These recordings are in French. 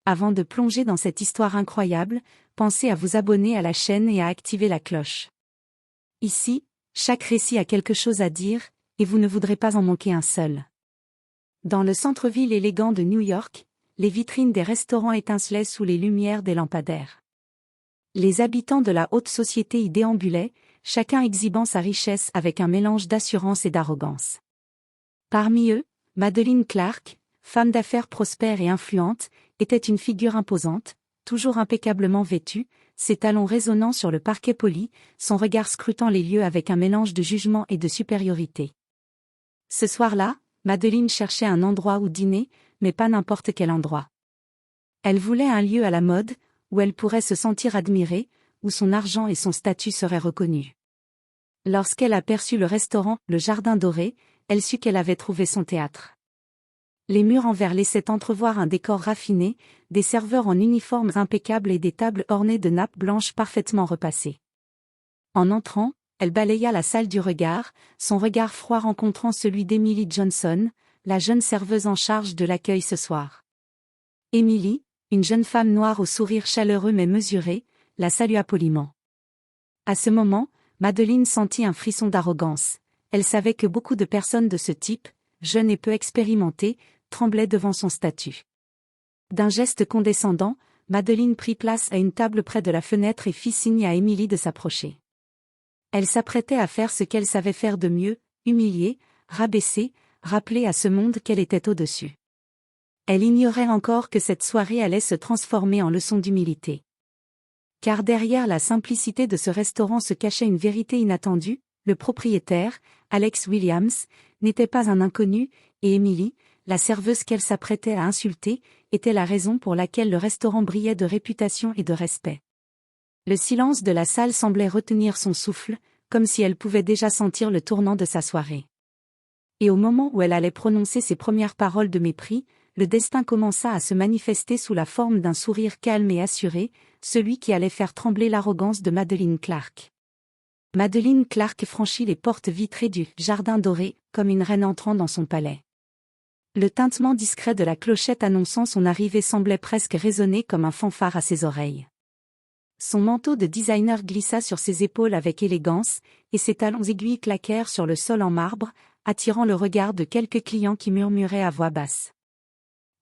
Avant de plonger dans cette histoire incroyable, pensez à vous abonner à la chaîne et à activer la cloche. Ici, chaque récit a quelque chose à dire, et vous ne voudrez pas en manquer un seul. Dans le centre-ville élégant de New York, les vitrines des restaurants étincelaient sous les lumières des lampadaires. Les habitants de la haute société y déambulaient, chacun exhibant sa richesse avec un mélange d'assurance et d'arrogance. Parmi eux, Madeleine Clark, femme d'affaires prospère et influente, était une figure imposante, toujours impeccablement vêtue, ses talons résonnant sur le parquet poli, son regard scrutant les lieux avec un mélange de jugement et de supériorité. Ce soir-là, Madeleine cherchait un endroit où dîner, mais pas n'importe quel endroit. Elle voulait un lieu à la mode, où elle pourrait se sentir admirée, où son argent et son statut seraient reconnus. Lorsqu'elle aperçut le restaurant, le Jardin Doré, elle sut qu'elle avait trouvé son théâtre. Les murs en verre laissaient entrevoir un décor raffiné, des serveurs en uniformes impeccables et des tables ornées de nappes blanches parfaitement repassées. En entrant, elle balaya la salle du regard, son regard froid rencontrant celui d'Emily Johnson, la jeune serveuse en charge de l'accueil ce soir. Emily, une jeune femme noire au sourire chaleureux mais mesuré, la salua poliment. À ce moment, Madeleine sentit un frisson d'arrogance. Elle savait que beaucoup de personnes de ce type, jeunes et peu expérimentées, tremblaient devant son statut. D'un geste condescendant, Madeleine prit place à une table près de la fenêtre et fit signe à Emily de s'approcher. Elle s'apprêtait à faire ce qu'elle savait faire de mieux, humilier, rabaisser, rappeler à ce monde qu'elle était au-dessus. Elle ignorait encore que cette soirée allait se transformer en leçon d'humilité. Car derrière la simplicité de ce restaurant se cachait une vérité inattendue, le propriétaire, Alex Williams, n'était pas un inconnu, et Emily, la serveuse qu'elle s'apprêtait à insulter, était la raison pour laquelle le restaurant brillait de réputation et de respect. Le silence de la salle semblait retenir son souffle, comme si elle pouvait déjà sentir le tournant de sa soirée. Et au moment où elle allait prononcer ses premières paroles de mépris, le destin commença à se manifester sous la forme d'un sourire calme et assuré, celui qui allait faire trembler l'arrogance de Madeleine Clark. Madeleine Clark franchit les portes vitrées du Jardin Doré, comme une reine entrant dans son palais. Le tintement discret de la clochette annonçant son arrivée semblait presque résonner comme un fanfare à ses oreilles. Son manteau de designer glissa sur ses épaules avec élégance, et ses talons aiguilles claquèrent sur le sol en marbre, attirant le regard de quelques clients qui murmuraient à voix basse.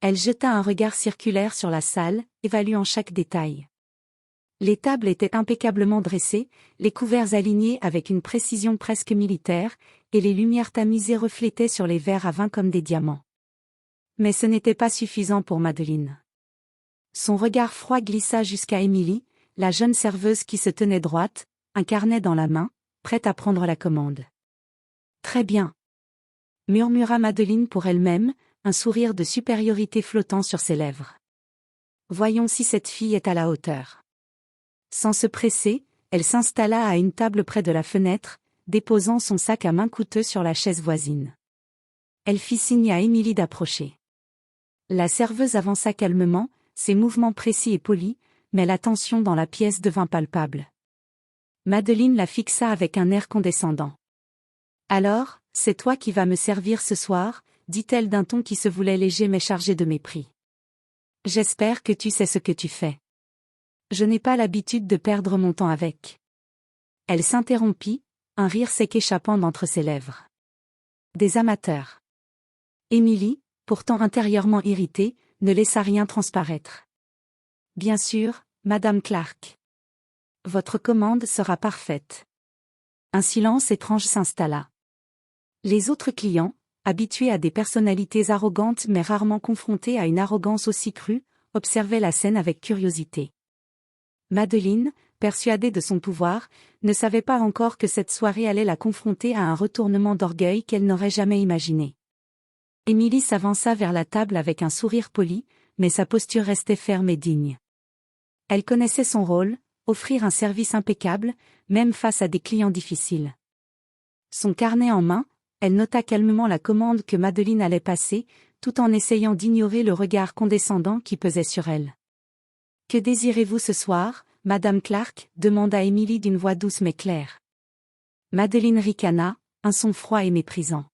Elle jeta un regard circulaire sur la salle, évaluant chaque détail. Les tables étaient impeccablement dressées, les couverts alignés avec une précision presque militaire, et les lumières tamisées reflétaient sur les verres à vin comme des diamants. Mais ce n'était pas suffisant pour Madeleine. Son regard froid glissa jusqu'à Emily, la jeune serveuse qui se tenait droite, un carnet dans la main, prête à prendre la commande. « Très bien », murmura Madeleine pour elle-même, un sourire de supériorité flottant sur ses lèvres. « Voyons si cette fille est à la hauteur. » Sans se presser, elle s'installa à une table près de la fenêtre, déposant son sac à main coûteux sur la chaise voisine. Elle fit signe à Emily d'approcher. La serveuse avança calmement, ses mouvements précis et polis, mais la tension dans la pièce devint palpable. Madeleine la fixa avec un air condescendant. « Alors, c'est toi qui vas me servir ce soir ?» dit-elle d'un ton qui se voulait léger mais chargé de mépris. « J'espère que tu sais ce que tu fais. Je n'ai pas l'habitude de perdre mon temps avec. » Elle s'interrompit, un rire sec échappant d'entre ses lèvres. Des amateurs. Emily, pourtant intérieurement irritée, ne laissa rien transparaître. « Bien sûr, Madame Clark. Votre commande sera parfaite. » Un silence étrange s'installa. Les autres clients, habitués à des personnalités arrogantes mais rarement confrontés à une arrogance aussi crue, observaient la scène avec curiosité. Madeleine, persuadée de son pouvoir, ne savait pas encore que cette soirée allait la confronter à un retournement d'orgueil qu'elle n'aurait jamais imaginé. Emily s'avança vers la table avec un sourire poli, mais sa posture restait ferme et digne. Elle connaissait son rôle, offrir un service impeccable, même face à des clients difficiles. Son carnet en main, elle nota calmement la commande que Madeleine allait passer, tout en essayant d'ignorer le regard condescendant qui pesait sur elle. « Que désirez-vous ce soir, Madame Clark ?» demanda Emily d'une voix douce mais claire. Madeleine ricana, un son froid et méprisant.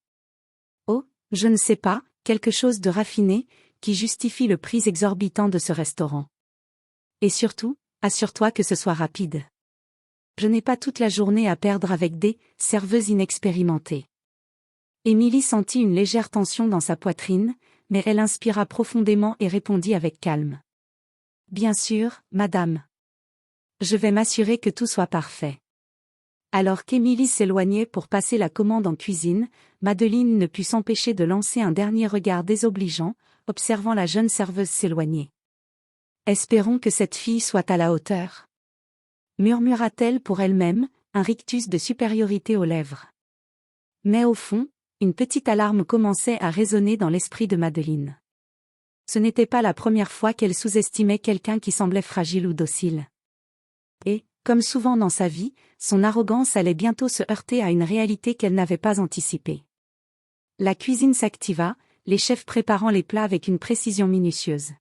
« Oh, je ne sais pas, quelque chose de raffiné, qui justifie le prix exorbitant de ce restaurant. Et surtout, assure-toi que ce soit rapide. Je n'ai pas toute la journée à perdre avec des serveuses inexpérimentées. Émilie sentit une légère tension dans sa poitrine, mais elle inspira profondément et répondit avec calme. Bien sûr, madame. Je vais m'assurer que tout soit parfait. Alors qu'Émilie s'éloignait pour passer la commande en cuisine, Madeleine ne put s'empêcher de lancer un dernier regard désobligeant, observant la jeune serveuse s'éloigner. Espérons que cette fille soit à la hauteur. Murmura-t-elle pour elle-même, un rictus de supériorité aux lèvres. Mais au fond, une petite alarme commençait à résonner dans l'esprit de Madeleine. Ce n'était pas la première fois qu'elle sous-estimait quelqu'un qui semblait fragile ou docile. Et, comme souvent dans sa vie, son arrogance allait bientôt se heurter à une réalité qu'elle n'avait pas anticipée. La cuisine s'activa, les chefs préparant les plats avec une précision minutieuse.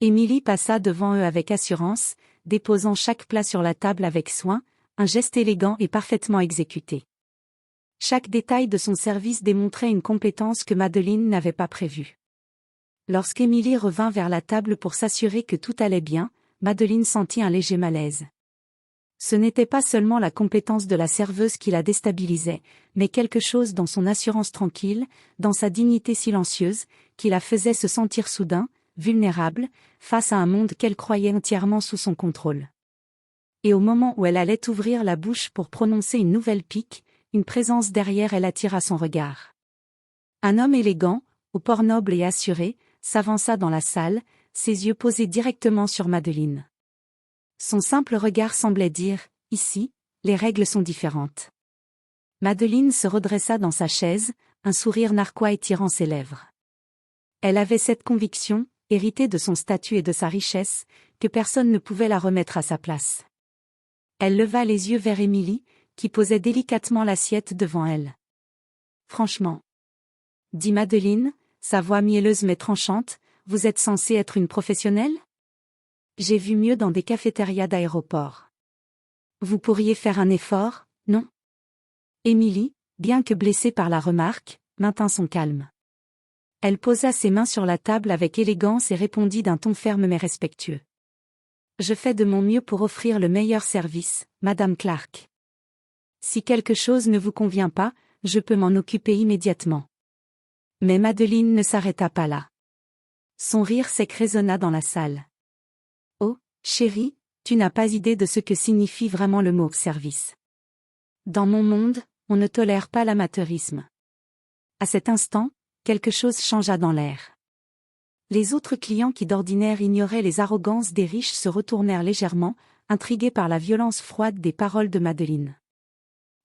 Émilie passa devant eux avec assurance, déposant chaque plat sur la table avec soin, un geste élégant et parfaitement exécuté. Chaque détail de son service démontrait une compétence que Madeleine n'avait pas prévue. Lorsqu'Émilie revint vers la table pour s'assurer que tout allait bien, Madeleine sentit un léger malaise. Ce n'était pas seulement la compétence de la serveuse qui la déstabilisait, mais quelque chose dans son assurance tranquille, dans sa dignité silencieuse, qui la faisait se sentir soudain, vulnérable, face à un monde qu'elle croyait entièrement sous son contrôle. Et au moment où elle allait ouvrir la bouche pour prononcer une nouvelle pique, une présence derrière elle attira son regard. Un homme élégant, au port noble et assuré, s'avança dans la salle, ses yeux posés directement sur Madeleine. Son simple regard semblait dire « Ici, les règles sont différentes ». Madeleine se redressa dans sa chaise, un sourire narquois étirant ses lèvres. Elle avait cette conviction, héritée de son statut et de sa richesse, que personne ne pouvait la remettre à sa place. Elle leva les yeux vers Émilie, qui posait délicatement l'assiette devant elle. « Franchement, » dit Madeleine, sa voix mielleuse mais tranchante, « vous êtes censée être une professionnelle ? J'ai vu mieux dans des cafétérias d'aéroport. Vous pourriez faire un effort, non ?» Émilie, bien que blessée par la remarque, maintint son calme. Elle posa ses mains sur la table avec élégance et répondit d'un ton ferme mais respectueux. « Je fais de mon mieux pour offrir le meilleur service, Madame Clark. Si quelque chose ne vous convient pas, je peux m'en occuper immédiatement. » Mais Madeleine ne s'arrêta pas là. Son rire sec résonna dans la salle. « Oh, chérie, tu n'as pas idée de ce que signifie vraiment le mot « service ». Dans mon monde, on ne tolère pas l'amateurisme. » À cet instant, quelque chose changea dans l'air. Les autres clients qui d'ordinaire ignoraient les arrogances des riches se retournèrent légèrement, intrigués par la violence froide des paroles de Madeleine.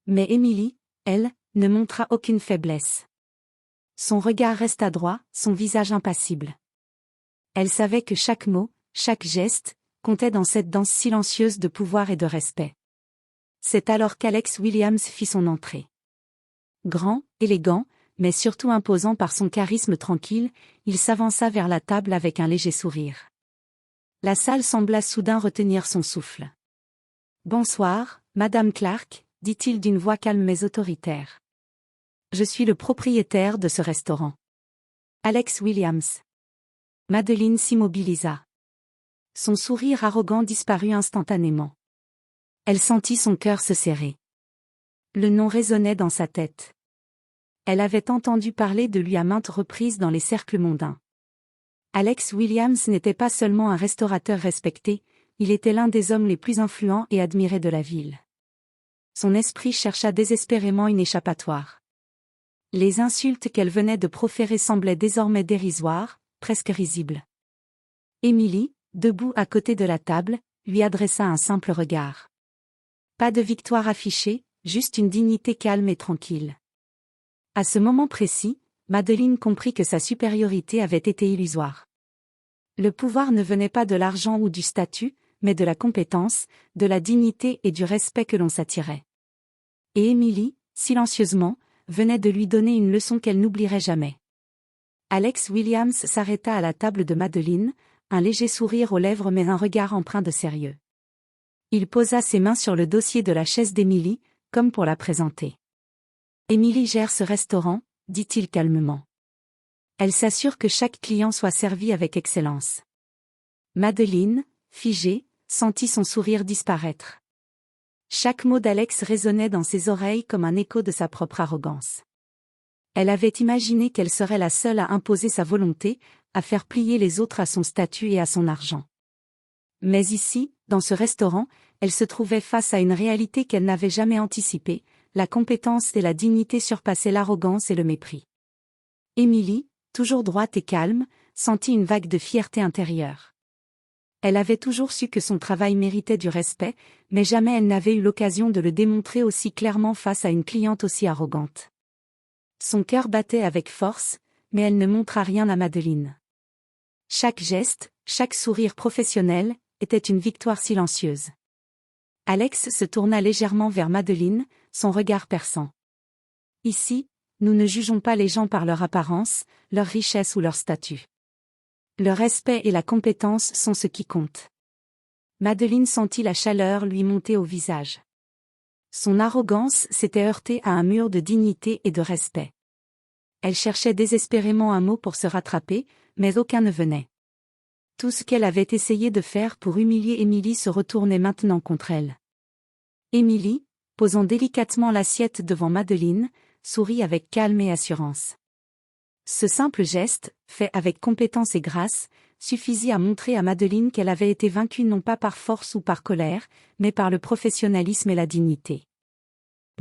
Mais Émilie, elle, ne montra aucune faiblesse. Son regard resta droit, son visage impassible. Elle savait que chaque mot, chaque geste, comptait dans cette danse silencieuse de pouvoir et de respect. C'est alors qu'Alex Williams fit son entrée. Grand, élégant, mais surtout imposant par son charisme tranquille, il s'avança vers la table avec un léger sourire. La salle sembla soudain retenir son souffle. « Bonsoir, Madame Clark », dit-il d'une voix calme mais autoritaire. « Je suis le propriétaire de ce restaurant. Alex Williams. » Madeleine s'immobilisa. Son sourire arrogant disparut instantanément. Elle sentit son cœur se serrer. Le nom résonnait dans sa tête. Elle avait entendu parler de lui à maintes reprises dans les cercles mondains. Alex Williams n'était pas seulement un restaurateur respecté, il était l'un des hommes les plus influents et admirés de la ville. Son esprit chercha désespérément une échappatoire. Les insultes qu'elle venait de proférer semblaient désormais dérisoires, presque risibles. Émilie, debout à côté de la table, lui adressa un simple regard. Pas de victoire affichée, juste une dignité calme et tranquille. À ce moment précis, Madeleine comprit que sa supériorité avait été illusoire. Le pouvoir ne venait pas de l'argent ou du statut, mais de la compétence, de la dignité et du respect que l'on s'attirait. Et Émilie, silencieusement, venait de lui donner une leçon qu'elle n'oublierait jamais. Alex Williams s'arrêta à la table de Madeleine, un léger sourire aux lèvres mais un regard empreint de sérieux. Il posa ses mains sur le dossier de la chaise d'Émilie, comme pour la présenter. « Émilie gère ce restaurant », dit-il calmement. Elle s'assure que chaque client soit servi avec excellence. Madeleine, figée, sentit son sourire disparaître. Chaque mot d'Alex résonnait dans ses oreilles comme un écho de sa propre arrogance. Elle avait imaginé qu'elle serait la seule à imposer sa volonté, à faire plier les autres à son statut et à son argent. Mais ici, dans ce restaurant, elle se trouvait face à une réalité qu'elle n'avait jamais anticipée, la compétence et la dignité surpassaient l'arrogance et le mépris. Émilie, toujours droite et calme, sentit une vague de fierté intérieure. Elle avait toujours su que son travail méritait du respect, mais jamais elle n'avait eu l'occasion de le démontrer aussi clairement face à une cliente aussi arrogante. Son cœur battait avec force, mais elle ne montra rien à Madeleine. Chaque geste, chaque sourire professionnel, était une victoire silencieuse. Alex se tourna légèrement vers Madeleine, son regard perçant. Ici, nous ne jugeons pas les gens par leur apparence, leur richesse ou leur statut. Le respect et la compétence sont ce qui compte. Madeleine sentit la chaleur lui monter au visage. Son arrogance s'était heurtée à un mur de dignité et de respect. Elle cherchait désespérément un mot pour se rattraper, mais aucun ne venait. Tout ce qu'elle avait essayé de faire pour humilier Émilie se retournait maintenant contre elle. Émilie, posant délicatement l'assiette devant Madeleine, sourit avec calme et assurance. Ce simple geste, fait avec compétence et grâce, suffisit à montrer à Madeleine qu'elle avait été vaincue non pas par force ou par colère, mais par le professionnalisme et la dignité.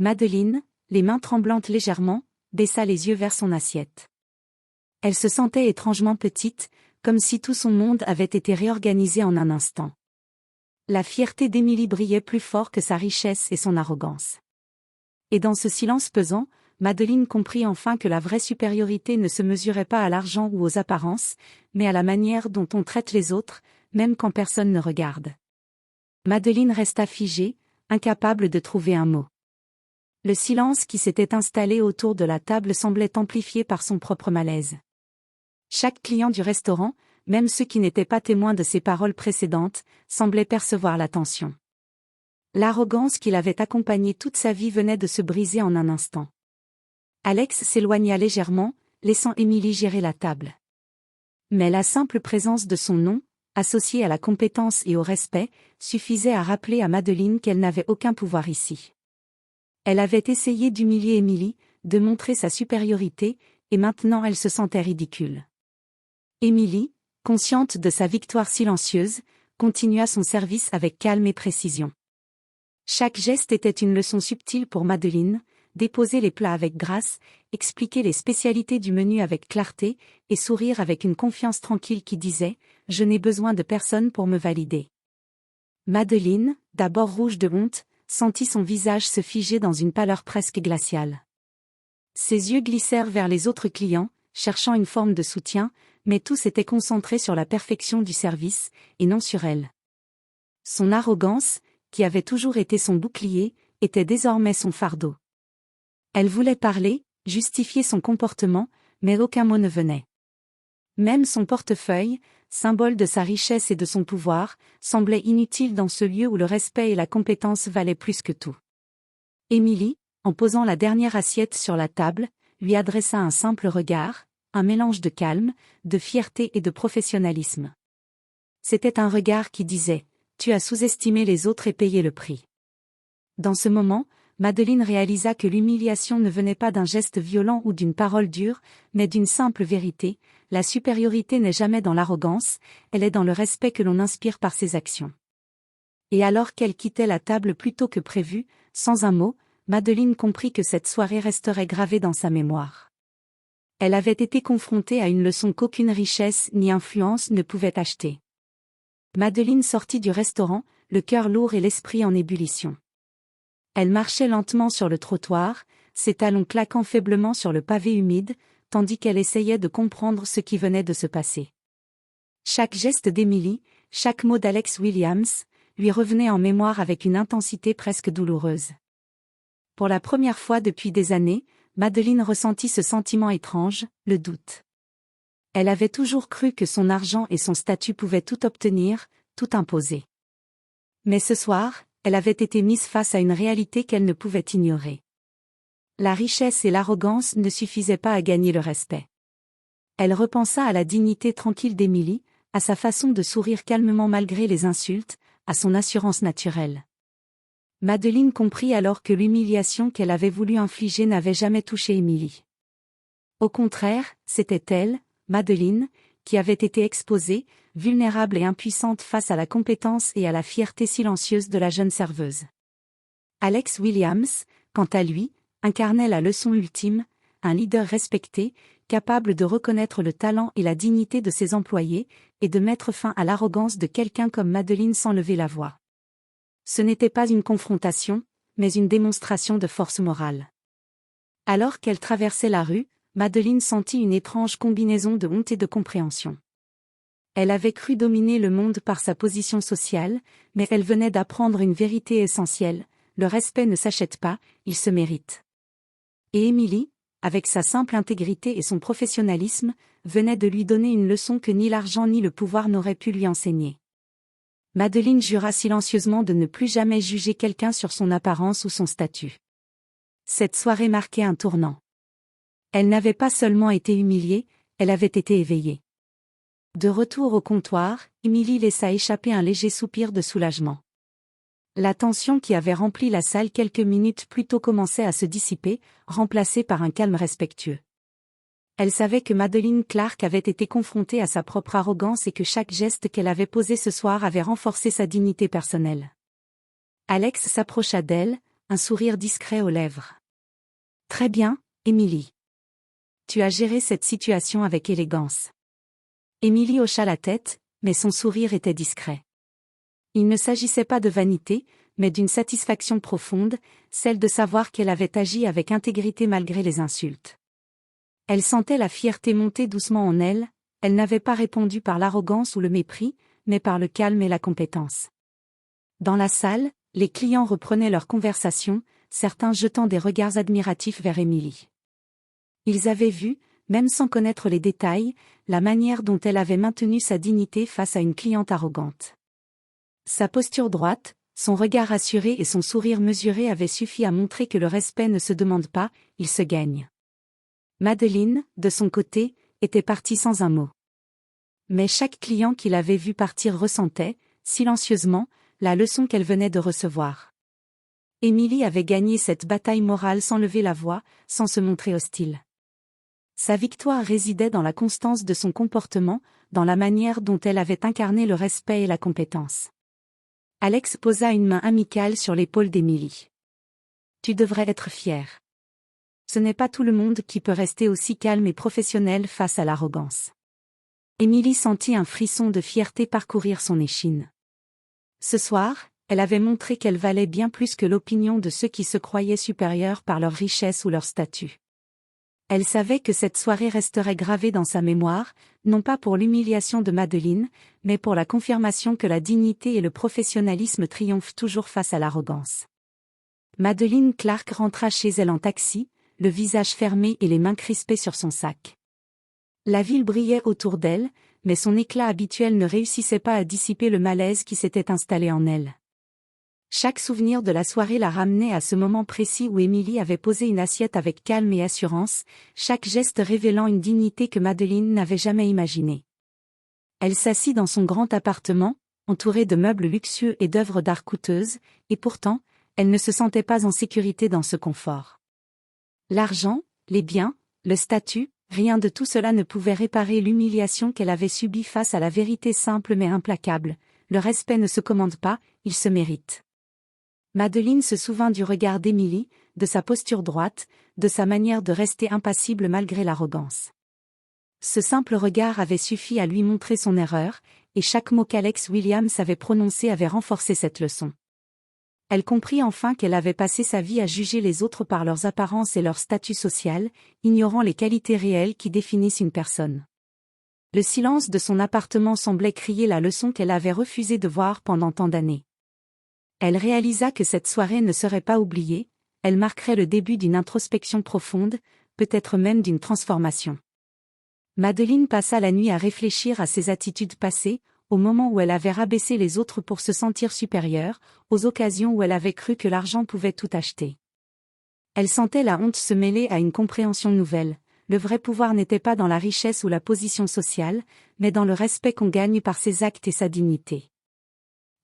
Madeleine, les mains tremblantes légèrement, baissa les yeux vers son assiette. Elle se sentait étrangement petite, comme si tout son monde avait été réorganisé en un instant. La fierté d'Émilie brillait plus fort que sa richesse et son arrogance. Et dans ce silence pesant, Madeleine comprit enfin que la vraie supériorité ne se mesurait pas à l'argent ou aux apparences, mais à la manière dont on traite les autres, même quand personne ne regarde. Madeleine resta figée, incapable de trouver un mot. Le silence qui s'était installé autour de la table semblait amplifié par son propre malaise. Chaque client du restaurant, même ceux qui n'étaient pas témoins de ses paroles précédentes, semblait percevoir la tension. L'arrogance qui l'avait accompagné toute sa vie venait de se briser en un instant. Alex s'éloigna légèrement, laissant Émilie gérer la table. Mais la simple présence de son nom, associée à la compétence et au respect, suffisait à rappeler à Madeleine qu'elle n'avait aucun pouvoir ici. Elle avait essayé d'humilier Émilie, de montrer sa supériorité, et maintenant elle se sentait ridicule. Émilie, consciente de sa victoire silencieuse, continua son service avec calme et précision. Chaque geste était une leçon subtile pour Madeleine, déposer les plats avec grâce, expliquer les spécialités du menu avec clarté, et sourire avec une confiance tranquille qui disait « Je n'ai besoin de personne pour me valider ». Madeleine, d'abord rouge de honte, sentit son visage se figer dans une pâleur presque glaciale. Ses yeux glissèrent vers les autres clients, cherchant une forme de soutien, mais tout s'était concentré sur la perfection du service, et non sur elle. Son arrogance, qui avait toujours été son bouclier, était désormais son fardeau. Elle voulait parler, justifier son comportement, mais aucun mot ne venait. Même son portefeuille, symbole de sa richesse et de son pouvoir, semblait inutile dans ce lieu où le respect et la compétence valaient plus que tout. Émilie, en posant la dernière assiette sur la table, lui adressa un simple regard, un mélange de calme, de fierté et de professionnalisme. C'était un regard qui disait « Tu as sous-estimé les autres et payé le prix ». Dans ce moment, Madeleine réalisa que l'humiliation ne venait pas d'un geste violent ou d'une parole dure, mais d'une simple vérité, la supériorité n'est jamais dans l'arrogance, elle est dans le respect que l'on inspire par ses actions. Et alors qu'elle quittait la table plus tôt que prévu, sans un mot, Madeleine comprit que cette soirée resterait gravée dans sa mémoire. Elle avait été confrontée à une leçon qu'aucune richesse ni influence ne pouvait acheter. Madeleine sortit du restaurant, le cœur lourd et l'esprit en ébullition. Elle marchait lentement sur le trottoir, ses talons claquant faiblement sur le pavé humide, tandis qu'elle essayait de comprendre ce qui venait de se passer. Chaque geste d'Émilie, chaque mot d'Alex Williams, lui revenait en mémoire avec une intensité presque douloureuse. Pour la première fois depuis des années, Madeleine ressentit ce sentiment étrange, le doute. Elle avait toujours cru que son argent et son statut pouvaient tout obtenir, tout imposer. Mais ce soir, elle avait été mise face à une réalité qu'elle ne pouvait ignorer. La richesse et l'arrogance ne suffisaient pas à gagner le respect. Elle repensa à la dignité tranquille d'Emily, à sa façon de sourire calmement malgré les insultes, à son assurance naturelle. Madeleine comprit alors que l'humiliation qu'elle avait voulu infliger n'avait jamais touché Emily. Au contraire, c'était elle, Madeleine, qui avait été exposée, vulnérable et impuissante face à la compétence et à la fierté silencieuse de la jeune serveuse. Alex Williams, quant à lui, incarnait la leçon ultime, un leader respecté, capable de reconnaître le talent et la dignité de ses employés, et de mettre fin à l'arrogance de quelqu'un comme Madeleine sans lever la voix. Ce n'était pas une confrontation, mais une démonstration de force morale. Alors qu'elle traversait la rue, Madeleine sentit une étrange combinaison de honte et de compréhension. Elle avait cru dominer le monde par sa position sociale, mais elle venait d'apprendre une vérité essentielle: le respect ne s'achète pas, il se mérite. Et Emily, avec sa simple intégrité et son professionnalisme, venait de lui donner une leçon que ni l'argent ni le pouvoir n'auraient pu lui enseigner. Madeleine jura silencieusement de ne plus jamais juger quelqu'un sur son apparence ou son statut. Cette soirée marquait un tournant. Elle n'avait pas seulement été humiliée, elle avait été éveillée. De retour au comptoir, Emily laissa échapper un léger soupir de soulagement. La tension qui avait rempli la salle quelques minutes plus tôt commençait à se dissiper, remplacée par un calme respectueux. Elle savait que Madeleine Clark avait été confrontée à sa propre arrogance et que chaque geste qu'elle avait posé ce soir avait renforcé sa dignité personnelle. Alex s'approcha d'elle, un sourire discret aux lèvres. « Très bien, Emily. Tu as géré cette situation avec élégance. » Emily hocha la tête, mais son sourire était discret. Il ne s'agissait pas de vanité, mais d'une satisfaction profonde, celle de savoir qu'elle avait agi avec intégrité malgré les insultes. Elle sentait la fierté monter doucement en elle, elle n'avait pas répondu par l'arrogance ou le mépris, mais par le calme et la compétence. Dans la salle, les clients reprenaient leur conversation, certains jetant des regards admiratifs vers Emily. Ils avaient vu, même sans connaître les détails, la manière dont elle avait maintenu sa dignité face à une cliente arrogante. Sa posture droite, son regard assuré et son sourire mesuré avaient suffi à montrer que le respect ne se demande pas, il se gagne. Madeleine, de son côté, était partie sans un mot. Mais chaque client qui l'avait vue partir ressentait, silencieusement, la leçon qu'elle venait de recevoir. Emily avait gagné cette bataille morale sans lever la voix, sans se montrer hostile. Sa victoire résidait dans la constance de son comportement, dans la manière dont elle avait incarné le respect et la compétence. Alex posa une main amicale sur l'épaule d'Emily. « Tu devrais être fière. Ce n'est pas tout le monde qui peut rester aussi calme et professionnel face à l'arrogance. » Emily sentit un frisson de fierté parcourir son échine. Ce soir, elle avait montré qu'elle valait bien plus que l'opinion de ceux qui se croyaient supérieurs par leur richesse ou leur statut. Elle savait que cette soirée resterait gravée dans sa mémoire, non pas pour l'humiliation de Madeleine, mais pour la confirmation que la dignité et le professionnalisme triomphent toujours face à l'arrogance. Madeleine Clark rentra chez elle en taxi, le visage fermé et les mains crispées sur son sac. La ville brillait autour d'elle, mais son éclat habituel ne réussissait pas à dissiper le malaise qui s'était installé en elle. Chaque souvenir de la soirée la ramenait à ce moment précis où Emily avait posé une assiette avec calme et assurance, chaque geste révélant une dignité que Madeleine n'avait jamais imaginée. Elle s'assit dans son grand appartement, entourée de meubles luxueux et d'œuvres d'art coûteuses, et pourtant, elle ne se sentait pas en sécurité dans ce confort. L'argent, les biens, le statut, rien de tout cela ne pouvait réparer l'humiliation qu'elle avait subie face à la vérité simple mais implacable: le respect ne se commande pas, il se mérite. Madeleine se souvint du regard d'Emily, de sa posture droite, de sa manière de rester impassible malgré l'arrogance. Ce simple regard avait suffi à lui montrer son erreur, et chaque mot qu'Alex Williams avait prononcé avait renforcé cette leçon. Elle comprit enfin qu'elle avait passé sa vie à juger les autres par leurs apparences et leur statut social, ignorant les qualités réelles qui définissent une personne. Le silence de son appartement semblait crier la leçon qu'elle avait refusé de voir pendant tant d'années. Elle réalisa que cette soirée ne serait pas oubliée, elle marquerait le début d'une introspection profonde, peut-être même d'une transformation. Madeleine passa la nuit à réfléchir à ses attitudes passées, au moment où elle avait rabaissé les autres pour se sentir supérieure, aux occasions où elle avait cru que l'argent pouvait tout acheter. Elle sentait la honte se mêler à une compréhension nouvelle: le vrai pouvoir n'était pas dans la richesse ou la position sociale, mais dans le respect qu'on gagne par ses actes et sa dignité.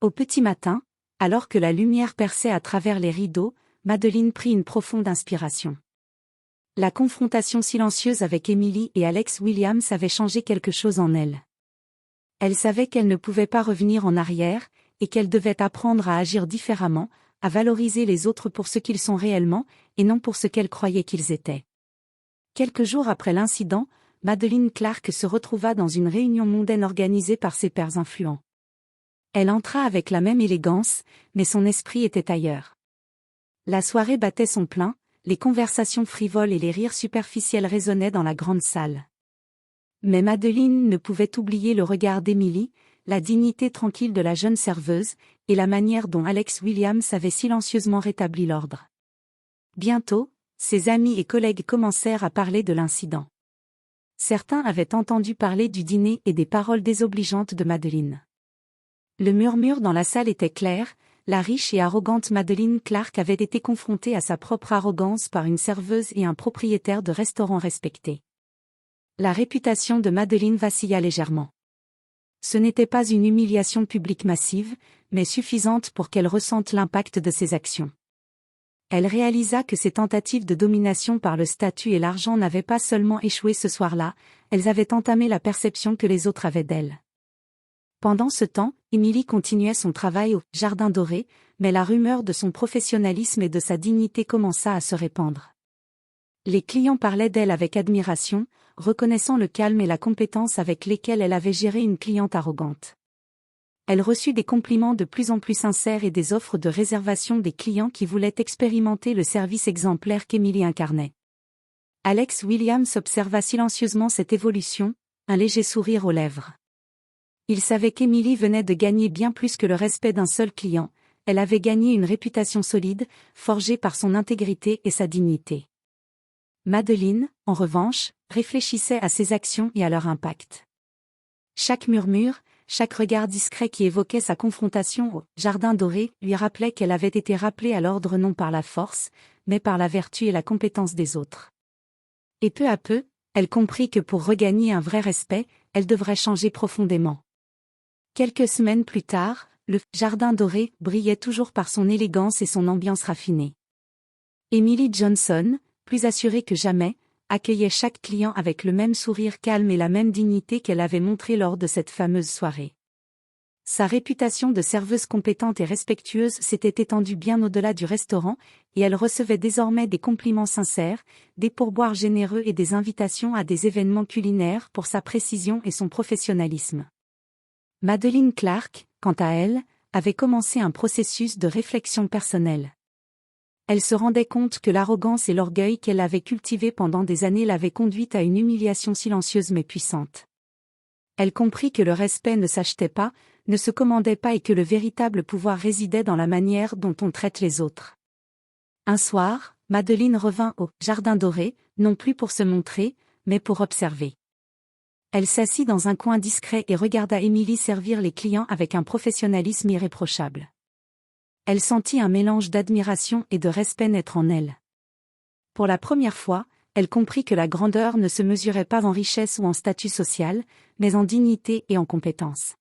Au petit matin, alors que la lumière perçait à travers les rideaux, Madeleine prit une profonde inspiration. La confrontation silencieuse avec Emily et Alex Williams avait changé quelque chose en elle. Elle savait qu'elle ne pouvait pas revenir en arrière, et qu'elle devait apprendre à agir différemment, à valoriser les autres pour ce qu'ils sont réellement, et non pour ce qu'elle croyait qu'ils étaient. Quelques jours après l'incident, Madeleine Clark se retrouva dans une réunion mondaine organisée par ses pairs influents. Elle entra avec la même élégance, mais son esprit était ailleurs. La soirée battait son plein, les conversations frivoles et les rires superficiels résonnaient dans la grande salle. Mais Madeleine ne pouvait oublier le regard d'Emily, la dignité tranquille de la jeune serveuse, et la manière dont Alex Williams avait silencieusement rétabli l'ordre. Bientôt, ses amis et collègues commencèrent à parler de l'incident. Certains avaient entendu parler du dîner et des paroles désobligeantes de Madeleine. Le murmure dans la salle était clair, la riche et arrogante Madeleine Clark avait été confrontée à sa propre arrogance par une serveuse et un propriétaire de restaurant respecté. La réputation de Madeleine vacilla légèrement. Ce n'était pas une humiliation publique massive, mais suffisante pour qu'elle ressente l'impact de ses actions. Elle réalisa que ses tentatives de domination par le statut et l'argent n'avaient pas seulement échoué ce soir-là, elles avaient entamé la perception que les autres avaient d'elle. Pendant ce temps, Emily continuait son travail au Jardin Doré, mais la rumeur de son professionnalisme et de sa dignité commença à se répandre. Les clients parlaient d'elle avec admiration, reconnaissant le calme et la compétence avec lesquels elle avait géré une cliente arrogante. Elle reçut des compliments de plus en plus sincères et des offres de réservation des clients qui voulaient expérimenter le service exemplaire qu'Emily incarnait. Alex Williams observa silencieusement cette évolution, un léger sourire aux lèvres. Il savait qu'Emily venait de gagner bien plus que le respect d'un seul client, elle avait gagné une réputation solide, forgée par son intégrité et sa dignité. Madeleine, en revanche, réfléchissait à ses actions et à leur impact. Chaque murmure, chaque regard discret qui évoquait sa confrontation au Jardin Doré lui rappelait qu'elle avait été rappelée à l'ordre non par la force, mais par la vertu et la compétence des autres. Et peu à peu, elle comprit que pour regagner un vrai respect, elle devrait changer profondément. Quelques semaines plus tard, le Jardin Doré brillait toujours par son élégance et son ambiance raffinée. Emily Johnson, plus assurée que jamais, accueillait chaque client avec le même sourire calme et la même dignité qu'elle avait montré lors de cette fameuse soirée. Sa réputation de serveuse compétente et respectueuse s'était étendue bien au-delà du restaurant, et elle recevait désormais des compliments sincères, des pourboires généreux et des invitations à des événements culinaires pour sa précision et son professionnalisme. Madeleine Clark, quant à elle, avait commencé un processus de réflexion personnelle. Elle se rendait compte que l'arrogance et l'orgueil qu'elle avait cultivés pendant des années l'avaient conduite à une humiliation silencieuse mais puissante. Elle comprit que le respect ne s'achetait pas, ne se commandait pas et que le véritable pouvoir résidait dans la manière dont on traite les autres. Un soir, Madeleine revint au Jardin Doré, non plus pour se montrer, mais pour observer. Elle s'assit dans un coin discret et regarda Emily servir les clients avec un professionnalisme irréprochable. Elle sentit un mélange d'admiration et de respect naître en elle. Pour la première fois, elle comprit que la grandeur ne se mesurait pas en richesse ou en statut social, mais en dignité et en compétence.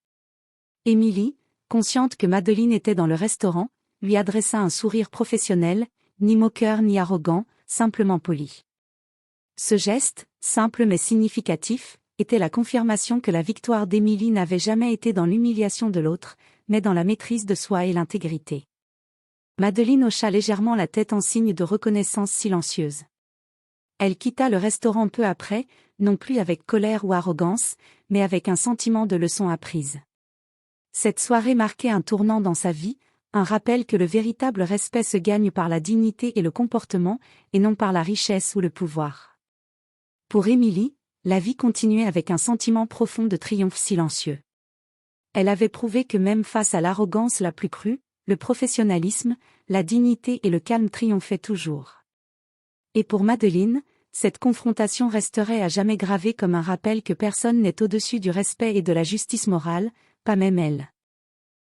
Emily, consciente que Madeleine était dans le restaurant, lui adressa un sourire professionnel, ni moqueur ni arrogant, simplement poli. Ce geste, simple mais significatif, était la confirmation que la victoire d'Emily n'avait jamais été dans l'humiliation de l'autre, mais dans la maîtrise de soi et l'intégrité. Madeleine hocha légèrement la tête en signe de reconnaissance silencieuse. Elle quitta le restaurant peu après, non plus avec colère ou arrogance, mais avec un sentiment de leçon apprise. Cette soirée marquait un tournant dans sa vie, un rappel que le véritable respect se gagne par la dignité et le comportement, et non par la richesse ou le pouvoir. Pour Emily, la vie continuait avec un sentiment profond de triomphe silencieux. Elle avait prouvé que même face à l'arrogance la plus crue, le professionnalisme, la dignité et le calme triomphaient toujours. Et pour Madeleine, cette confrontation resterait à jamais gravée comme un rappel que personne n'est au-dessus du respect et de la justice morale, pas même elle.